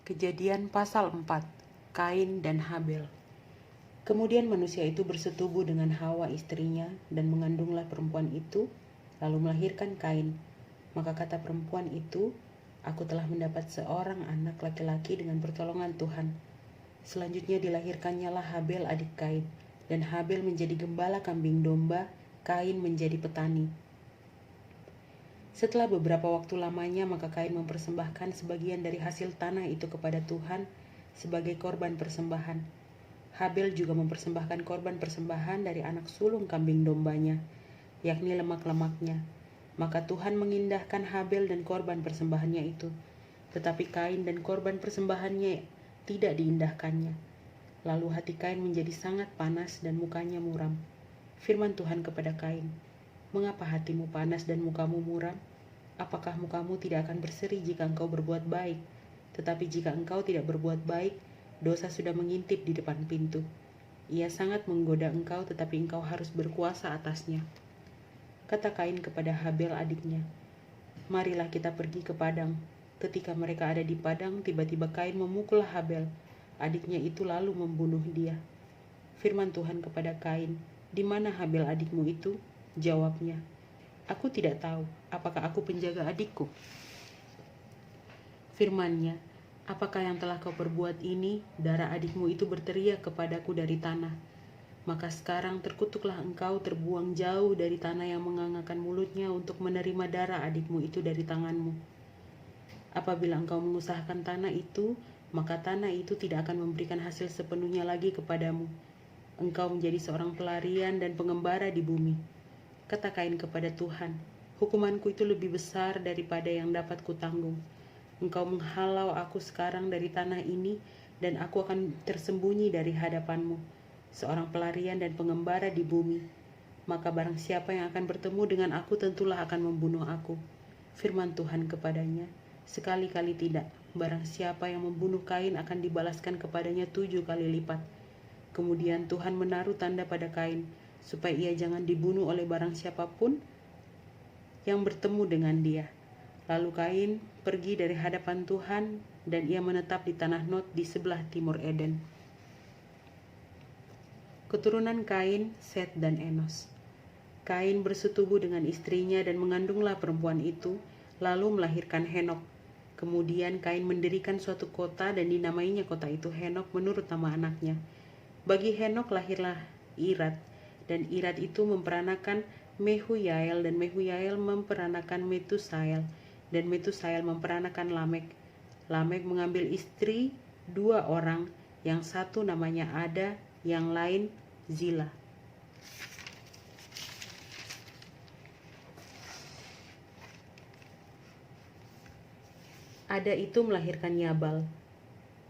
Kejadian pasal 4, Kain dan Habel. Kemudian manusia itu bersetubuh dengan Hawa istrinya dan mengandunglah perempuan itu, lalu melahirkan Kain. Maka kata perempuan itu, "Aku telah mendapat seorang anak laki-laki dengan pertolongan Tuhan." Selanjutnya dilahirkannya lah Habel adik Kain, dan Habel menjadi gembala kambing domba, Kain menjadi petani. Setelah beberapa waktu lamanya, maka Kain mempersembahkan sebagian dari hasil tanah itu kepada Tuhan sebagai korban persembahan. Habel juga mempersembahkan korban persembahan dari anak sulung kambing dombanya, yakni lemak-lemaknya. Maka Tuhan mengindahkan Habel dan korban persembahannya itu, tetapi Kain dan korban persembahannya tidak diindahkannya. Lalu hati Kain menjadi sangat panas dan mukanya muram. Firman Tuhan kepada Kain, "Mengapa hatimu panas dan mukamu muram? Apakah mukamu tidak akan berseri jika engkau berbuat baik? Tetapi jika engkau tidak berbuat baik, dosa sudah mengintip di depan pintu. Ia sangat menggoda engkau, tetapi engkau harus berkuasa atasnya." Kata Kain kepada Habel adiknya, "Marilah kita pergi ke padang." Ketika mereka ada di padang, tiba-tiba Kain memukul Habel, adiknya itu, lalu membunuh dia. Firman Tuhan kepada Kain, "Di mana Habel adikmu itu?" Jawabnya, "Aku tidak tahu. Apakah aku penjaga adikku?" Firman-Nya, "Apakah yang telah kau perbuat ini? Darah adikmu itu berteriak kepadaku dari tanah. Maka sekarang terkutuklah engkau, terbuang jauh dari tanah yang mengangakan mulutnya untuk menerima darah adikmu itu dari tanganmu. Apabila engkau mengusahakan tanah itu, maka tanah itu tidak akan memberikan hasil sepenuhnya lagi kepadamu. Engkau menjadi seorang pelarian dan pengembara di bumi." Kata Kain kepada Tuhan, "Hukumanku itu lebih besar daripada yang dapat kutanggung. Engkau menghalau aku sekarang dari tanah ini, dan aku akan tersembunyi dari hadapanmu, seorang pelarian dan pengembara di bumi. Maka barang siapa yang akan bertemu dengan aku tentulah akan membunuh aku." Firman Tuhan kepadanya, "Sekali-kali tidak. Barang siapa yang membunuh Kain akan dibalaskan kepadanya 7 kali lipat." Kemudian Tuhan menaruh tanda pada Kain, supaya ia jangan dibunuh oleh barang siapapun yang bertemu dengan dia. Lalu Kain pergi dari hadapan Tuhan, dan ia menetap di tanah Nod di sebelah timur Eden. Keturunan Kain, Set dan Enos. Kain bersetubuh dengan istrinya dan mengandunglah perempuan itu, lalu melahirkan Henok. Kemudian Kain mendirikan suatu kota dan dinamainya kota itu Henok menurut nama anaknya. Bagi Henok lahirlah Irad, dan Irad itu memperanakan Mehuyael, dan Mehuyael memperanakan Metusael, dan Metusael memperanakan Lamek. Lamek mengambil istri 2 orang, yang satu namanya Ada, yang lain Zila. Ada itu melahirkan Yabal.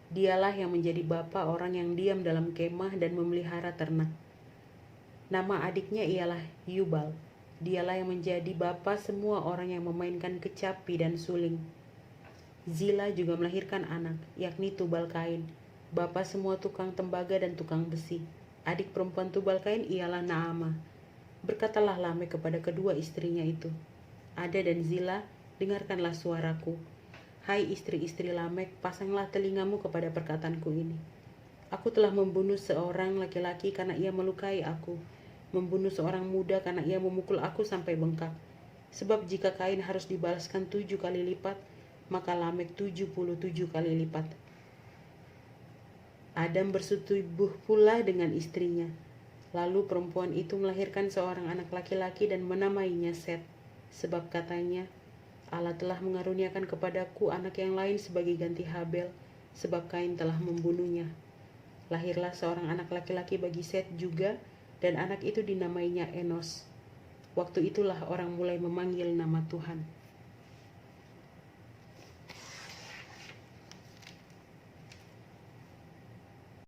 Dialah yang menjadi bapa orang yang diam dalam kemah dan memelihara ternak. Nama adiknya ialah Yubal. Dialah yang menjadi bapa semua orang yang memainkan kecapi dan suling. Zila juga melahirkan anak, yakni Tubal Kain, bapa semua tukang tembaga dan tukang besi. Adik perempuan Tubal Kain ialah Naama. Berkatalah Lamek kepada kedua istrinya itu, "Ada dan Zila, dengarkanlah suaraku. Hai istri-istri Lamek, pasanglah telingamu kepada perkataanku ini. Aku telah membunuh seorang laki-laki karena ia melukai aku, membunuh seorang muda karena ia memukul aku sampai bengkak. Sebab jika Kain harus dibalaskan 7 kali lipat, maka Lamek 77 kali lipat." Adam bersetubuh pula dengan istrinya. Lalu perempuan itu melahirkan seorang anak laki-laki dan menamainya Set, sebab katanya, "Allah telah mengaruniakan kepadaku anak yang lain sebagai ganti Habel, sebab Kain telah membunuhnya." Lahirlah seorang anak laki-laki bagi Set juga, dan anak itu dinamainya Enos. Waktu itulah orang mulai memanggil nama Tuhan.